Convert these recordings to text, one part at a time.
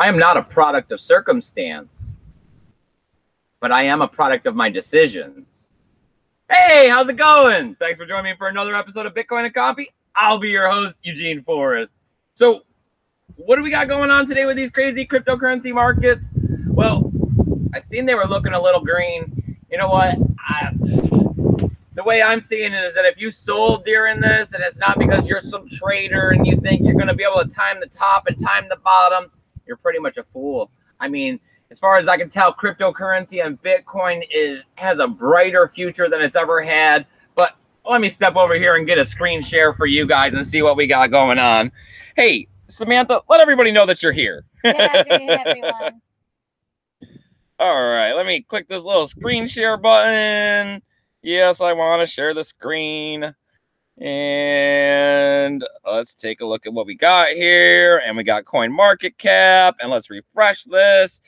I am not a product of circumstance, but I am a product of my decisions. Hey, how's it going? Thanks for joining me for another episode of Bitcoin and Coffee. I'll be your host, Eugene Forrest. So, what do we got going on today with these crazy cryptocurrency markets? Well, I seen they were looking a little green. You know what? The way I'm seeing it is that if you sold during this and it's not because you're some trader and you think you're going to be able to time the top and time the bottom, you're pretty much a fool. I mean, as far as I can tell, cryptocurrency and Bitcoin has a brighter future than it's ever had. But let me step over here and get a screen share for you guys and see what we got going on. Hey, Samantha, let everybody know that you're here. Good afternoon, everyone. All right, let me click this little screen share button. Yes, I want to share the screen. And let's take a look at what we got here. And we got coin market cap. And let's refresh this.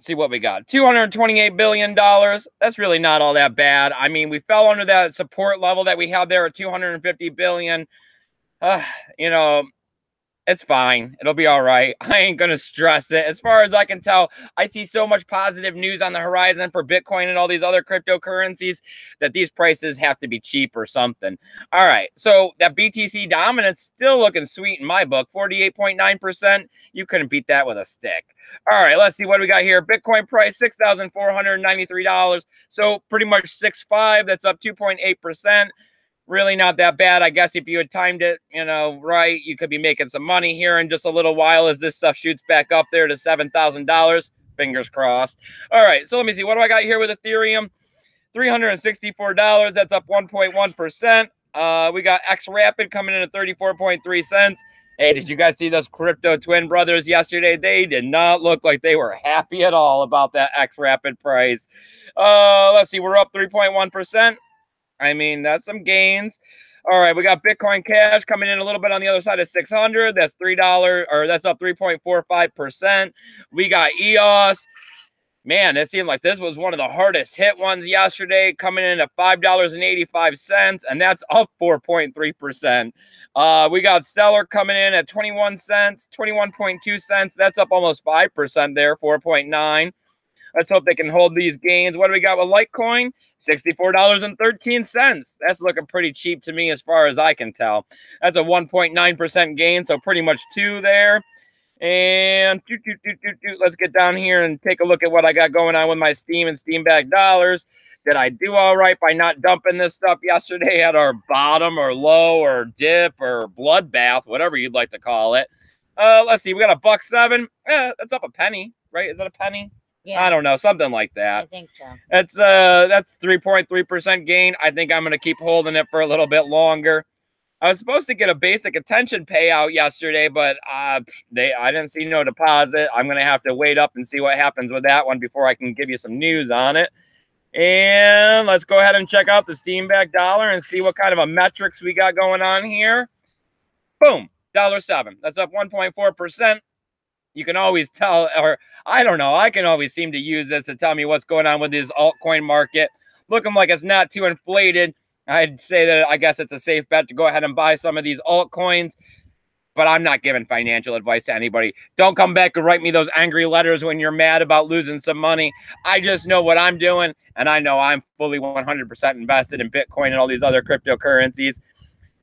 See what we got. $228 billion. That's really not all that bad. I mean, we fell under that support level that we had there at $250 billion. You know, it's fine. It'll be all right. I ain't going to stress it. As far as I can tell, I see so much positive news on the horizon for Bitcoin and all these other cryptocurrencies that these prices have to be cheap or something. All right. So that BTC dominance still looking sweet in my book. 48.9%. You couldn't beat that with a stick. All right. Let's see what we got here. Bitcoin price, $6,493. So pretty much 6.5. That's up 2.8%. Really not that bad. I guess if you had timed it, you know, right, you could be making some money here in just a little while as this stuff shoots back up there to $7,000. Fingers crossed. All right, so let me see. What do I got here with Ethereum? $364. That's up 1.1%. We got X Rapid coming in at 34.3 cents. Hey, did you guys see those crypto twin brothers yesterday? They did not look like they were happy at all about that X Rapid price. Let's see. We're up 3.1%. I mean, that's some gains. All right, we got Bitcoin Cash coming in a little bit on the other side of 600. That's $3, or that's up 3.45%. We got EOS. Man, it seemed like this was one of the hardest hit ones yesterday, coming in at $5.85, and that's up 4.3%. We got Stellar coming in at 21 cents, 21.2 cents. That's up almost 5% there, 4.9. Let's hope they can hold these gains. What do we got with Litecoin? $64.13. That's looking pretty cheap to me as far as I can tell. That's a 1.9% gain, so pretty much 2 there. And let's get down here and take a look at what I got going on with my Steam and Steam back dollars. Did I do all right by not dumping this stuff yesterday at our bottom or low or dip or bloodbath, whatever you'd like to call it? Let's see. We got a $1.07. That's up a penny, right? Is it a penny? Yeah. I don't know, something like that. I think so. That's 3.3% gain. I think I'm going to keep holding it for a little bit longer. I was supposed to get a basic attention payout yesterday, but I didn't see no deposit. I'm going to have to wait up and see what happens with that one before I can give you some news on it. And let's go ahead and check out the Steam back dollar and see what kind of a metrics we got going on here. Boom, $1.07. That's up 1.4%. You can always tell, or I don't know, I can always seem to use this to tell me what's going on with this altcoin market. Looking like it's not too inflated. I'd say that I guess it's a safe bet to go ahead and buy some of these altcoins, but I'm not giving financial advice to anybody. Don't come back and write me those angry letters when you're mad about losing some money. I just know what I'm doing, and I know I'm fully 100% invested in Bitcoin and all these other cryptocurrencies.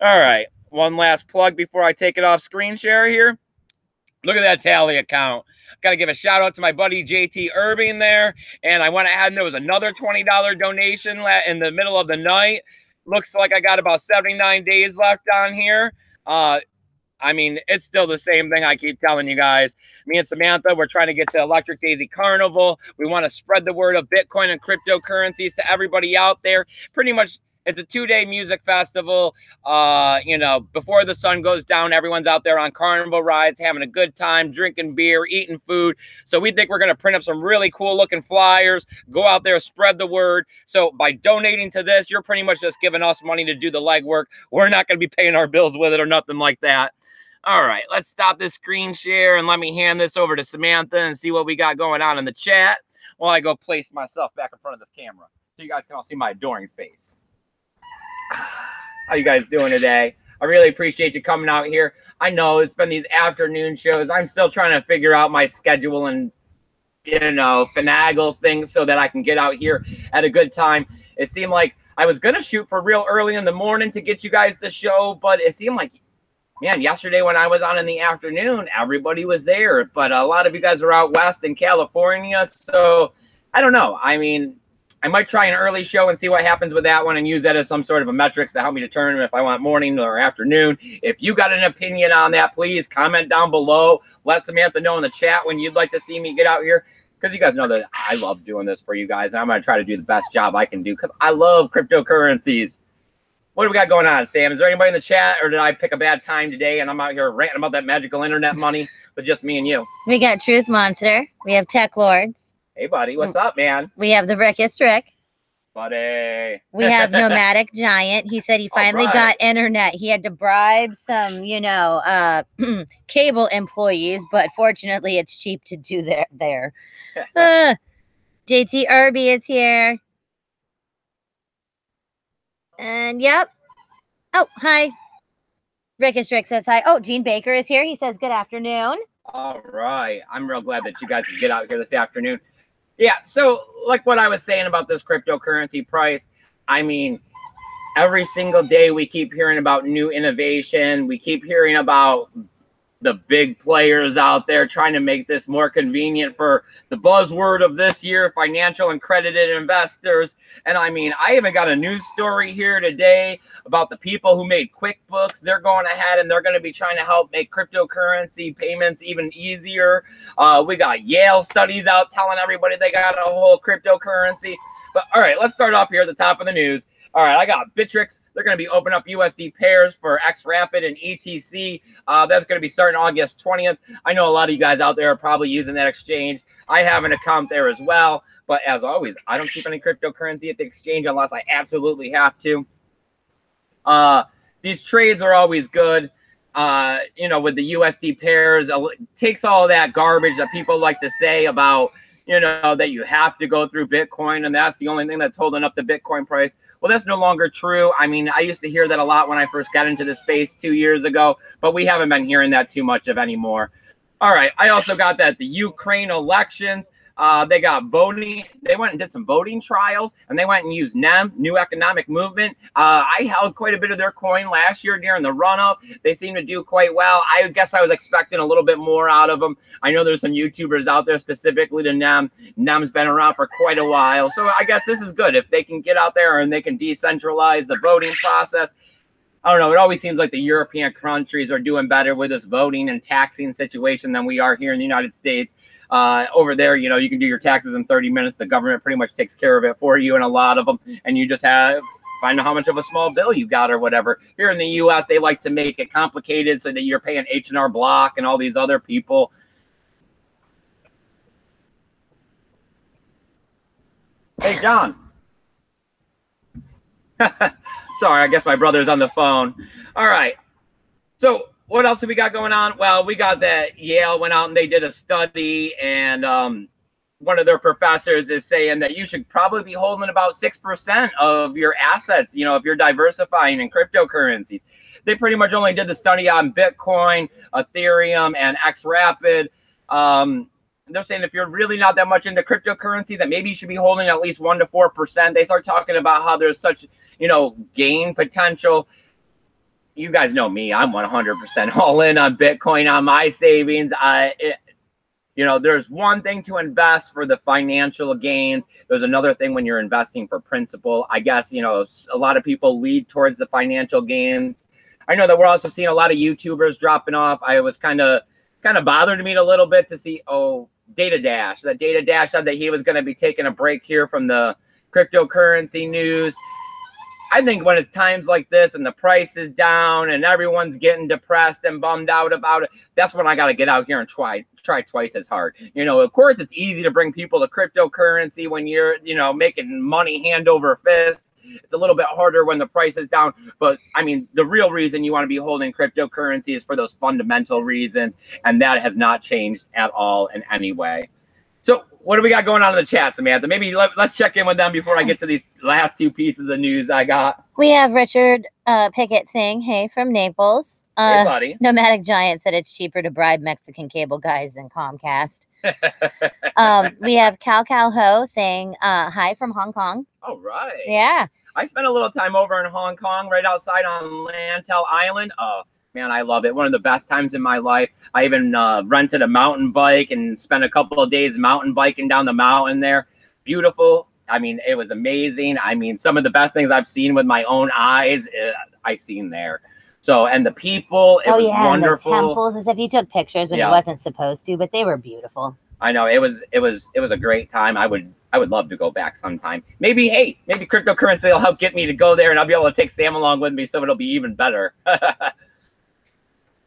All right, one last plug before I take it off screen share here. Look at that tally account. Got to give a shout out to my buddy JT Irving there. And I went ahead and there was another $20 donation in the middle of the night. Looks like I got about 79 days left on here. I mean, it's still the same thing I keep telling you guys. Me and Samantha, we're trying to get to Electric Daisy Carnival. We want to spread the word of Bitcoin and cryptocurrencies to everybody out there. Pretty much, it's a 2-day music festival. You know, before the sun goes down, everyone's out there on carnival rides, having a good time, drinking beer, eating food. So we think we're going to print up some really cool looking flyers, go out there, spread the word. So by donating to this, you're pretty much just giving us money to do the legwork. We're not going to be paying our bills with it or nothing like that. All right, let's stop this screen share and let me hand this over to Samantha and see what we got going on in the chat while I go place myself back in front of this camera so you guys can all see my adoring face. How you guys doing today? I really appreciate you coming out here. I know it's been these afternoon shows. I'm still trying to figure out my schedule and, finagle things so that I can get out here at a good time. It seemed like I was going to shoot for real early in the morning to get you guys the show, but it seemed like, man, yesterday when I was on in the afternoon, everybody was there, but a lot of you guys are out west in California, so I don't know. I mean, I might try an early show and see what happens with that one and use that as some sort of a metrics to help me determine if I want morning or afternoon. If you got an opinion on that, please comment down below. Let Samantha know in the chat when you'd like to see me get out here, because you guys know that I love doing this for you guys, and I'm going to try to do the best job I can do because I love cryptocurrencies. What do we got going on, Sam? Is there anybody in the chat, or did I pick a bad time today and I'm out here ranting about that magical internet money with just me and you? We got Truth Monster. We have Tech Lords. Hey, buddy. What's up, man? We have the Rickest Rick. Buddy. We have Nomadic Giant. He said he finally got internet. He had to bribe some, cable employees, but fortunately it's cheap to do there. JT Irby is here. And yep. Oh, hi. Rickest Rick says hi. Oh, Gene Baker is here. He says good afternoon. All right. I'm real glad that you guys can get out here this afternoon. Yeah, so like what I was saying about this cryptocurrency price, I mean, every single day we keep hearing about new innovation. We keep hearing about the big players out there trying to make this more convenient for the buzzword of this year, financial and credited investors. And I mean, I even got a news story here today about the people who made QuickBooks. They're going ahead and they're going to be trying to help make cryptocurrency payments even easier. We got Yale studies out telling everybody they got a whole cryptocurrency. But all right, let's start off here at the top of the news. All right, I got Bittrex. They're going to be opening up USD pairs for XRapid and ETC. That's going to be starting August 20th. I know a lot of you guys out there are probably using that exchange. I have an account there as well. But as always, I don't keep any cryptocurrency at the exchange unless I absolutely have to. These trades are always good. With the USD pairs, it takes all that garbage that people like to say about, that you have to go through Bitcoin and that's the only thing that's holding up the Bitcoin price. Well, that's no longer true. I mean, I used to hear that a lot when I first got into the space 2 years ago, but we haven't been hearing that too much of anymore. All right. I also got that the Ukraine elections, they got voting. They went and did some voting trials, and they went and used NEM, New Economic Movement. I held quite a bit of their coin last year during the run-up. They seem to do quite well. I guess I was expecting a little bit more out of them. I know there's some YouTubers out there specifically to NEM. NEM's been around for quite a while, so I guess this is good. If they can get out there and they can decentralize the voting process, I don't know. It always seems like the European countries are doing better with this voting and taxing situation than we are here in the United States. Over there, you can do your taxes in 30 minutes. The government pretty much takes care of it for you, and a lot of them, and you just find out how much of a small bill you got or whatever. Here in the U.S., they like to make it complicated so that you're paying H&R Block and all these other people. Hey, John. Sorry, I guess my brother's on the phone. All right. So what else have we got going on? Well, we got that Yale went out and they did a study, and one of their professors is saying that you should probably be holding about 6% of your assets, if you're diversifying in cryptocurrencies. They pretty much only did the study on Bitcoin, Ethereum, and XRapid. They're saying if you're really not that much into cryptocurrency, that maybe you should be holding at least 1 to 4%. They start talking about how there's such, gain potential. You guys know me. I'm 100% all in on Bitcoin on my savings. There's one thing to invest for the financial gains. There's another thing when you're investing for principal. I guess, a lot of people lead towards the financial gains. I know that we're also seeing a lot of YouTubers dropping off. I was kind of bothered me a little bit to see, Data Dash. That Data Dash said that he was going to be taking a break here from the cryptocurrency news. I think when it's times like this and the price is down and everyone's getting depressed and bummed out about it, that's when I got to get out here and try twice as hard. Of course, it's easy to bring people to cryptocurrency when you're, making money hand over fist. It's a little bit harder when the price is down. But, I mean, the real reason you want to be holding cryptocurrency is for those fundamental reasons. And that has not changed at all in any way. So what do we got going on in the chat, Samantha? Maybe let's check in with them before I get to these last two pieces of news I got. We have Richard Pickett saying, hey, from Naples. Hey, buddy. Nomadic Giant said it's cheaper to bribe Mexican cable guys than Comcast. We have Cal Ho saying, hi from Hong Kong. All right. Yeah. I spent a little time over in Hong Kong, right outside on Lantau Island. Oh, man, I love it. One of the best times in my life. I even rented a mountain bike and spent a couple of days mountain biking down the mountain there. Beautiful. I mean, it was amazing. I mean, some of the best things I've seen with my own eyes, I've seen there. So, and the people, it was wonderful. The temples, as if he took pictures when he wasn't supposed to, but they were beautiful. I know it was a great time. I would love to go back sometime. Maybe cryptocurrency will help get me to go there, and I'll be able to take Sam along with me, so it'll be even better.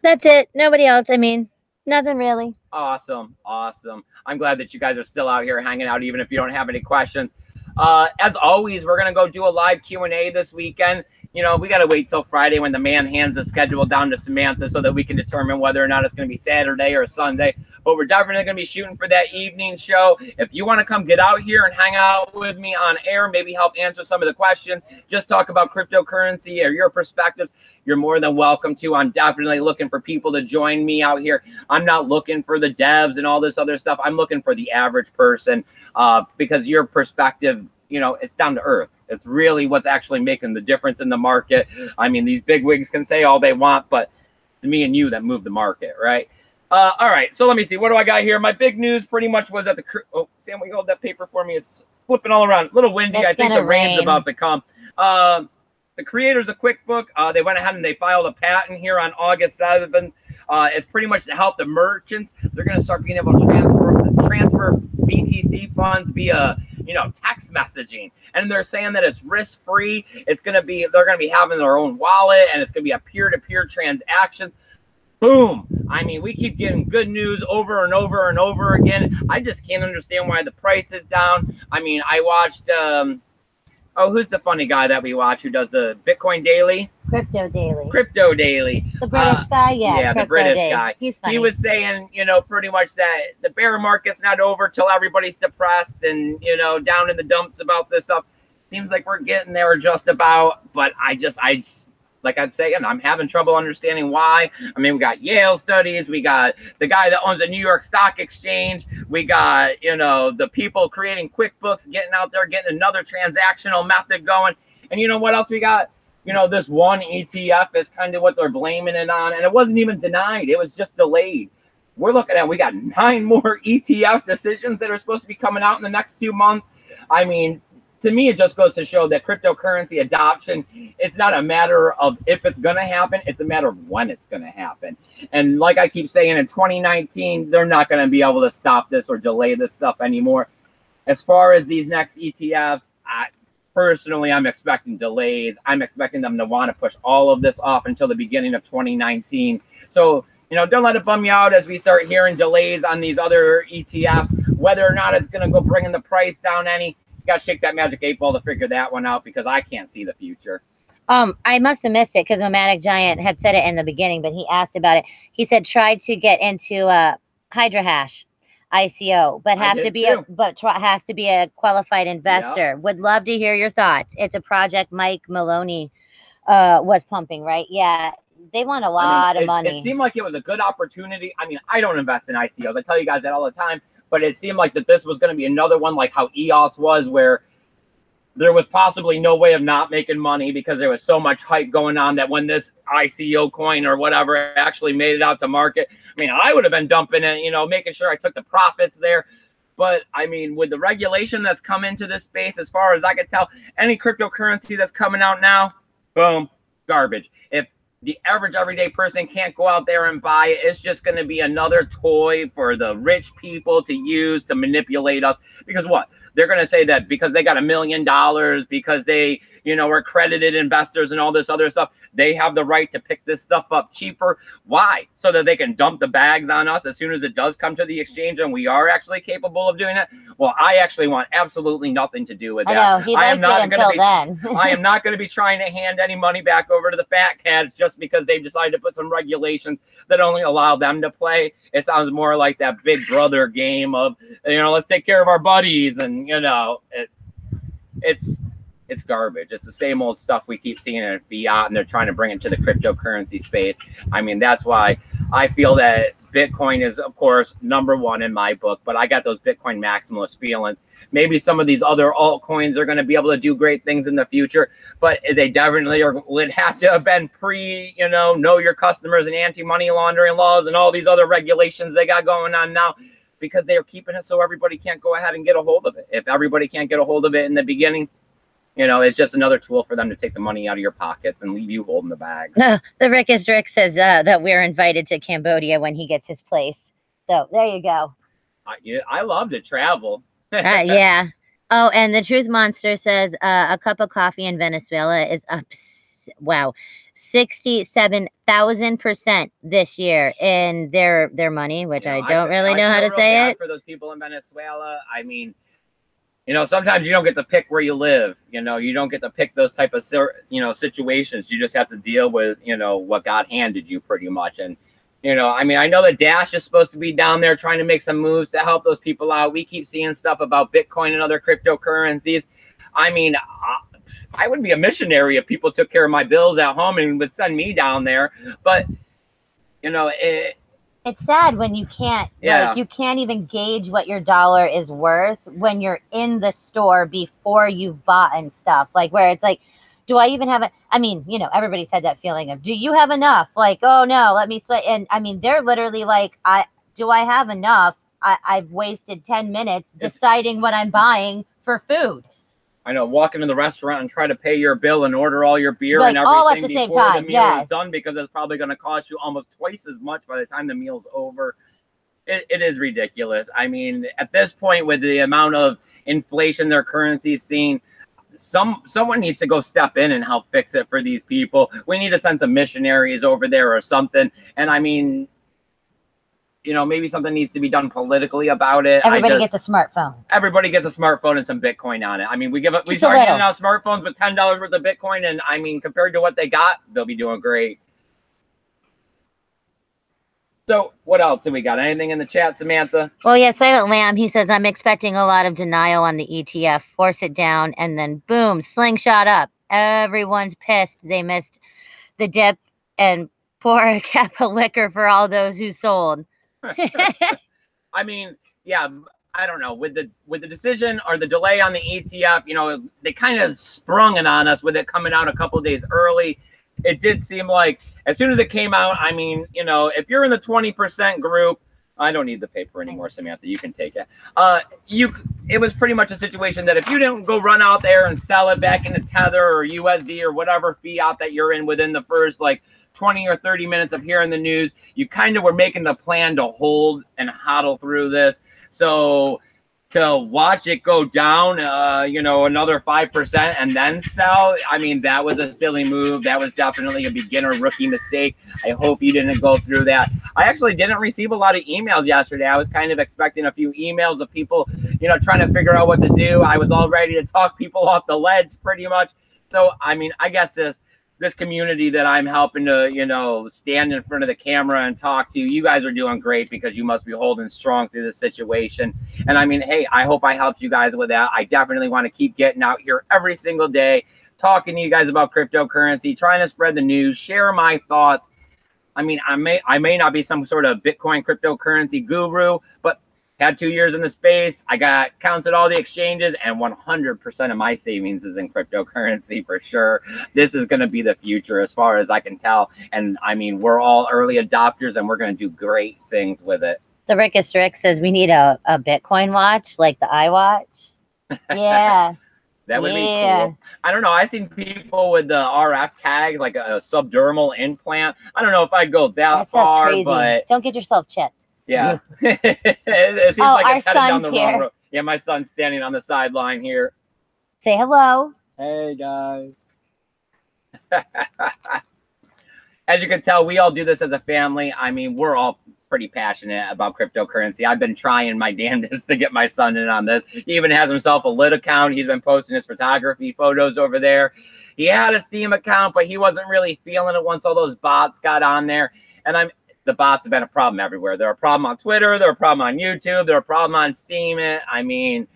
That's it. Nobody else. I mean, nothing really. Awesome. I'm glad that you guys are still out here hanging out, even if you don't have any questions. As always, we're gonna go do a live Q&A this weekend. You know, we got to wait till Friday when the man hands the schedule down to Samantha so that we can determine whether or not it's going to be Saturday or Sunday. But we're definitely going to be shooting for that evening show. If you want to come get out here and hang out with me on air, maybe help answer some of the questions, just talk about cryptocurrency or your perspectives, you're more than welcome to. I'm definitely looking for people to join me out here. I'm not looking for the devs and all this other stuff. I'm looking for the average person because your perspective, you know, it's down to earth. It's really what's actually making the difference in the market. I mean, these big wigs can say all they want, but it's me and you that move the market, right? All right, so let me see. What do I got here? My big news pretty much was that Sam, will you hold that paper for me? It's flipping all around. A little windy. I think the rain's about to come. The creators of QuickBook, they went ahead and they filed a patent here on August 7th. It's pretty much to help the merchants. They're going to start being able to transfer BTC funds via, you know, text messaging. And they're saying that it's risk-free. It's going to be, they're going to be having their own wallet, and it's going to be a peer-to-peer transactions. Boom. I mean, we keep getting good news over and over and over again. I just can't understand why the price is down. I mean, I watched, who's the funny guy that we watch who does the Bitcoin Daily? Crypto Daily. The British guy, yeah. The British guy. He's funny. He was saying, you know, pretty much that the bear market's not over till everybody's depressed and, you know, down in the dumps about this stuff. Seems like we're getting there just about, but I just like I'm saying, I'm having trouble understanding why. I mean, we got Yale studies, we got the guy that owns the New York Stock Exchange, we got, you know, the people creating QuickBooks, getting out there, getting another transactional method going. And you know what else we got? You know, this one ETF is kind of what they're blaming it on, and it wasn't even denied. It was just delayed. We're looking at, we got 9 more ETF decisions that are supposed to be coming out in the next 2 months. I mean, to me, it just goes to show that cryptocurrency adoption, it's not a matter of if it's going to happen. It's a matter of when it's going to happen. And like I keep saying, in 2019, they're not going to be able to stop this or delay this stuff anymore. As far as these next ETFs, personally, I'm expecting delays. I'm expecting them to want to push all of this off until the beginning of 2019. So, you know, don't let it bum you out as we start hearing delays on these other ETFs, whether or not it's going to go bringing the price down any. Got to shake that magic 8 ball to figure that one out because I can't see the future. I must have missed it because Nomadic Giant had said it in the beginning, but he asked about it. He said try to get into Hydra Hash ICO, but has to be a qualified investor. Yep. Would love to hear your thoughts. It's a project Mike Maloney was pumping, right? Yeah, they want a lot of money. It seemed like it was a good opportunity. I mean, I don't invest in ICOs. I tell you guys that all the time. But it seemed like that this was going to be another one like how EOS was, where there was possibly no way of not making money because there was so much hype going on that when this ICO coin or whatever actually made it out to market, I mean, I would have been dumping it, you know, making sure I took the profits there. But, I mean, with the regulation that's come into this space, as far as I can tell, any cryptocurrency that's coming out now, boom, garbage. If the average everyday person can't go out there and buy it, it's just going to be another toy for the rich people to use to manipulate us. Because what? They're going to say that because they got $1 million, because they, you know, are accredited investors and all this other stuff, they have the right to pick this stuff up cheaper. Why? So that they can dump the bags on us as soon as it does come to the exchange and we are actually capable of doing it. Well, I actually want absolutely nothing to do with that. I know, he liked it until then. I am not going to be trying to hand any money back over to the fat cats just because they've decided to put some regulations that only allow them to play. It sounds more like that Big Brother game of, you know, let's take care of our buddies. And, you know, it's it's garbage. It's the same old stuff we keep seeing in fiat, and they're trying to bring it to the cryptocurrency space. I mean, that's why I feel that Bitcoin is, of course, #1 in my book, but I got those Bitcoin maximalist feelings. Maybe some of these other altcoins are going to be able to do great things in the future, but they definitely would have to have been know your customers and anti-money laundering laws and all these other regulations they got going on now, because they are keeping it so everybody can't go ahead and get a hold of it. If everybody can't get a hold of it in the beginning, it's just another tool for them to take the money out of your pockets and leave you holding the bags. The Rickest Rick says that we're invited to Cambodia when he gets his place. So there you go. I love to travel. Yeah. Oh, and the Truth Monster says a cup of coffee in Venezuela is up, 67,000% this year in their money, which I don't really know how to say it. For those people in Venezuela, I mean, sometimes you don't get to pick where you live. You don't get to pick those type of situations. You just have to deal with what God handed you, pretty much. And I mean, I know that Dash is supposed to be down there trying to make some moves to help those people out. We keep seeing stuff about Bitcoin and other cryptocurrencies. I mean, I would be a missionary if people took care of my bills at home and would send me down there. But, it's sad when you can't, you can't even gauge what your dollar is worth when you're in the store before you've bought and stuff. Like, where it's like, do I even have it? I mean, everybody's had that feeling of, do you have enough? Like, oh no, let me sweat. And I mean, they're literally like, do I have enough? I've wasted 10 minutes deciding what I'm buying for food. I know, walk into the restaurant and try to pay your bill and order all your beer and everything all at the same time. The meal is done, because it's probably going to cost you almost twice as much by the time the meal's over. It is ridiculous. I mean, at this point, with the amount of inflation their currency is seeing, someone needs to go step in and help fix it for these people. We need to send some missionaries over there or something. And I mean, maybe something needs to be done politically about it. Everybody gets a smartphone. Everybody gets a smartphone and some Bitcoin on it. I mean, we start giving out smartphones with $10 worth of Bitcoin, and I mean, compared to what they got, they'll be doing great. So what else have we got? Anything in the chat, Samantha? Well, yeah, Silent Lamb, he says, I'm expecting a lot of denial on the ETF. Force it down, and then boom, slingshot up. Everyone's pissed they missed the dip, and pour a cap of liquor for all those who sold. I mean, yeah, I don't know. With the decision or the delay on the ETF, they kind of sprung it on us with it coming out a couple of days early. It did seem like as soon as it came out, I mean, if you're in the 20% group, I don't need the paper anymore, Samantha. You can take it. It was pretty much a situation that if you didn't go run out there and sell it back into Tether or USD or whatever fiat that you're in within the first 20 or 30 minutes of hearing the news, you kind of were making the plan to hold and hodl through this. So to watch it go down, another 5% and then sell, I mean, that was a silly move. That was definitely a beginner rookie mistake. I hope you didn't go through that. I actually didn't receive a lot of emails yesterday. I was kind of expecting a few emails of people, trying to figure out what to do. I was all ready to talk people off the ledge pretty much. So, I mean, I guess this community that I'm helping to, stand in front of the camera and talk to, you guys are doing great, because you must be holding strong through this situation. And I mean, hey, I hope I helped you guys with that. I definitely want to keep getting out here every single day, talking to you guys about cryptocurrency, trying to spread the news, share my thoughts. I mean, I may not be some sort of Bitcoin cryptocurrency guru, but had 2 years in the space. I got accounts at all the exchanges, and 100% of my savings is in cryptocurrency for sure. This is going to be the future as far as I can tell. And I mean, we're all early adopters, and we're going to do great things with it. The Rickest Rick says we need a Bitcoin watch, like the iWatch. Yeah. That would be cool. I don't know. I've seen people with the RF tags, like a subdermal implant. I don't know if I'd go that far, crazy. But don't get yourself chipped. Yeah. It seems like it's headed down the wrong road. Yeah, my son's standing on the sideline here. Say hello. Hey, guys. As you can tell, we all do this as a family. I mean, we're all pretty passionate about cryptocurrency. I've been trying my damnedest to get my son in on this. He even has himself a lit account. He's been posting his photography photos over there. He had a Steam account, but he wasn't really feeling it once all those bots got on there. And the bots have been a problem everywhere. They're a problem on Twitter. They're a problem on YouTube. They're a problem on Steam. I mean,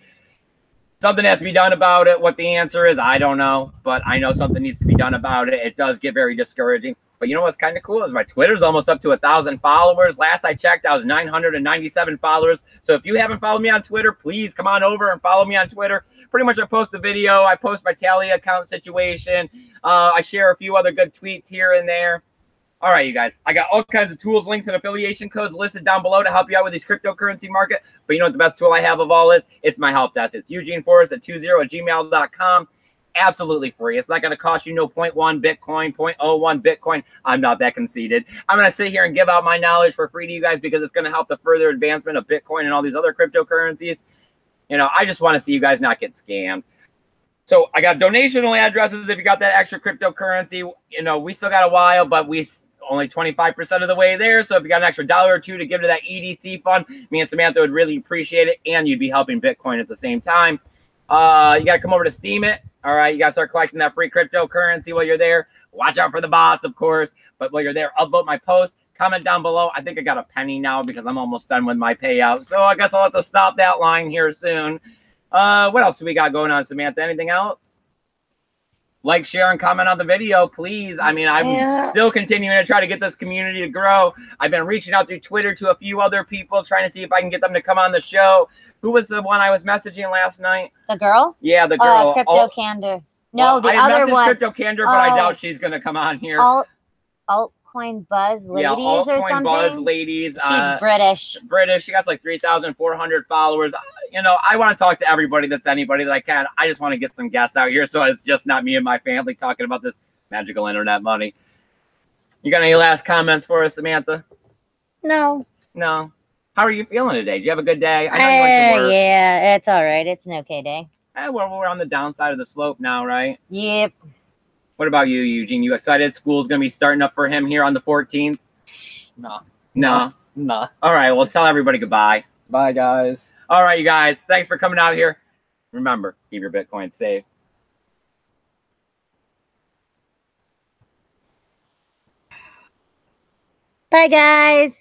Something has to be done about it. What the answer is, I don't know, but I know something needs to be done about it. It does get very discouraging. But you know what's kind of cool is my Twitter's almost up to 1,000 followers. Last I checked, I was 997 followers. So if you haven't followed me on Twitter, please come on over and follow me on Twitter. Pretty much I post the video. I post my tally account situation. I share a few other good tweets here and there. All right, you guys, I got all kinds of tools, links, and affiliation codes listed down below to help you out with this cryptocurrency market. But you know what the best tool I have of all is? It's my help desk. It's eugeneforrest20@gmail.com. Absolutely free. It's not going to cost you no 0.1 Bitcoin, 0.01 Bitcoin. I'm not that conceited. I'm going to sit here and give out my knowledge for free to you guys because it's going to help the further advancement of Bitcoin and all these other cryptocurrencies. You know, I just want to see you guys not get scammed. So I got donational addresses if you got that extra cryptocurrency. You know, we still got a while, but we only 25% of the way there. So if you got an extra $1 or $2 to give to that EDC fund, me and Samantha would really appreciate it. And you'd be helping Bitcoin at the same time. You got to come over to Steam it. All right. You got to start collecting that free cryptocurrency while you're there. Watch out for the bots, of course. But while you're there, upvote my post. Comment down below. I think I got a penny now because I'm almost done with my payout. So I guess I'll have to stop that line here soon. What else do we got going on, Samantha? Anything else? Like, share, and comment on the video, please. I mean, I'm still continuing to try to get this community to grow. I've been reaching out through Twitter to a few other people, trying to see if I can get them to come on the show. Who was the one I was messaging last night? The girl? Yeah, the girl. Crypto Candor. No, the other one. Crypto Candor, but I doubt she's going to come on here. Altcoin Buzz Ladies or something? Altcoin Buzz Ladies. She's British. British. She got like 3,400 followers. You know, I want to talk to everybody that's anybody that I can. I just want to get some guests out here so it's just not me and my family talking about this magical internet money. You got any last comments for us, Samantha? No. No. How are you feeling today? Did you have a good day? I know you went to work. Yeah, it's all right. It's an okay day. We're on the downside of the slope now, right? Yep. What about you, Eugene? You excited? School's going to be starting up for him here on the 14th? No. No? No. All right. Well, tell everybody goodbye. Bye, guys. All right, you guys. Thanks for coming out here. Remember, keep your Bitcoin safe. Bye, guys.